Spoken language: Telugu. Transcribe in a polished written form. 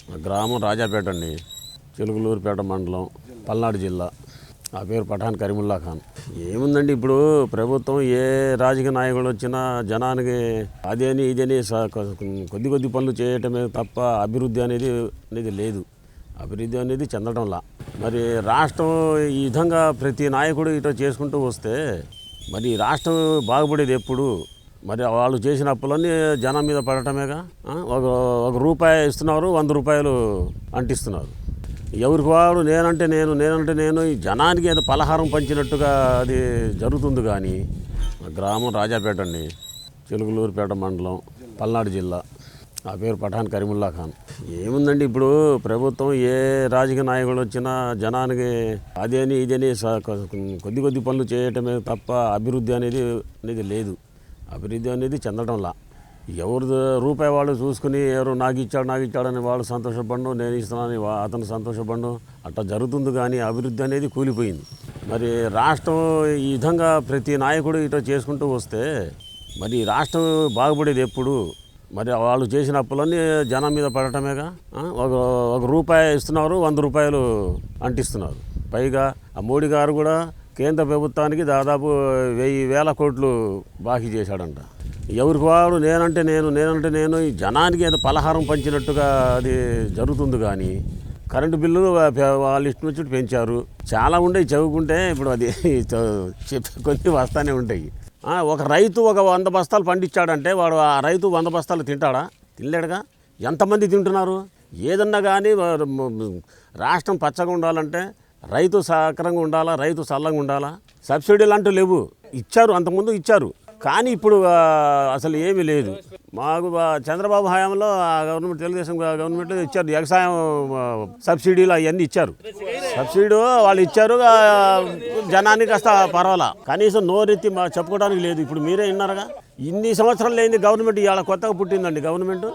మా గ్రామం రాజాపేట అండి, చిలుకలూరుపేట మండలం, పల్నాడు జిల్లా. ఆ పేరు పఠాన్ కరీముల్లా ఖాన్. ఏముందండి, ఇప్పుడు ప్రభుత్వం ఏ రాజకీయ నాయకుడు వచ్చినా జనానికి అదేని ఇదేని కొద్ది కొద్ది పనులు చేయటమే తప్ప అభివృద్ధి అనేది లేదు. అభివృద్ధి అనేది చెందడంలా. మరి రాష్ట్రం ఈ విధంగా ప్రతి నాయకుడు ఇట్లా చేసుకుంటూ వస్తే మరి రాష్ట్రం బాగుపడేది ఎప్పుడు? మరి వాళ్ళు చేసిన అప్పులన్నీ జనం మీద పడటమేగా. ఒక రూపాయి ఇస్తున్నారు, 100 రూపాయలు అంటిస్తున్నారు. ఎవరికి వాడు నేనంటే నేను ఈ జనానికి ఏదో పలహారం పంచినట్టుగా అది జరుగుతుంది. కానీ మా గ్రామం రాజాపేట అండి, చిలుకలూరుపేట మండలం, పల్నాడు జిల్లా. ఆ పేరు పఠాన్ కరీముల్లా ఖాన్. ఏముందండి, ఇప్పుడు ప్రభుత్వం ఏ రాజకీయ నాయకుడు వచ్చినా జనానికి అదేని ఇదేని కొద్ది కొద్ది పనులు చేయటమే తప్ప అభివృద్ధి అనేది లేదు. అభివృద్ధి అనేది చెందడంలా. ఎవరు రూపాయి వాళ్ళు చూసుకుని ఎవరు నాకు ఇచ్చాడని వాళ్ళు సంతోషపడను, నేను ఇస్తున్నానని అతను సంతోషపడను, అట్లా జరుగుతుంది. కానీ అభివృద్ధి అనేది కూలిపోయింది. మరి రాష్ట్రం ఈ విధంగా ప్రతి నాయకుడు ఇట్లా చేసుకుంటూ వస్తే మరి రాష్ట్రం బాగుపడేది ఎప్పుడు? మరి వాళ్ళు చేసిన అప్పులన్నీ జనం మీద పడటమేగా. ఒక రూపాయి ఇస్తున్నారు, 100 రూపాయలు అంటిస్తున్నారు. పైగా ఆ మోడీ గారు కూడా కేంద్ర ప్రభుత్వానికి దాదాపు 1000 కోట్లు బాకీ చేశాడంట. ఎవరికి వాడు నేనంటే నేను ఈ జనానికి ఏదో పలహారం పంచినట్టుగా అది జరుగుతుంది. కానీ కరెంటు బిల్లులు వాళ్ళు ఇష్టం వచ్చినట్టు పెంచారు. చాలా ఉండేవి చదువుకుంటే, ఇప్పుడు అది చెప్పే కొద్ది వస్తానే ఉంటాయి. ఒక రైతు ఒక 100 బస్తాలు పండించాడంటే వాడు ఆ రైతు 100 బస్తాలు తింటాడా? తినలేడుగా. ఎంతమంది తింటున్నారు? ఏదన్నా కానీ రాష్ట్రం పచ్చగా ఉండాలంటే రైతు సక్రంగా ఉండాలా, రైతు చల్లంగా ఉండాలా. సబ్సిడీలు అంటూ లేవు. ఇచ్చారు, అంతకుముందు ఇచ్చారు, కానీ ఇప్పుడు అసలు ఏమీ లేదు. మాకు చంద్రబాబు హయాంలో గవర్నమెంట్, తెలుగుదేశం గవర్నమెంట్లో ఇచ్చారు. వ్యవసాయం సబ్సిడీలు అవన్నీ ఇచ్చారు. సబ్సిడీ వాళ్ళు ఇచ్చారు, జనానికి కాస్త పర్వాలా. కనీసం నోరెత్తి చెప్పుకోవడానికి లేదు. ఇప్పుడు మీరే విన్నారుగా, ఇన్ని సంవత్సరాలు లేని గవర్నమెంట్ ఇవాళ కొత్తగా పుట్టిందండి గవర్నమెంట్.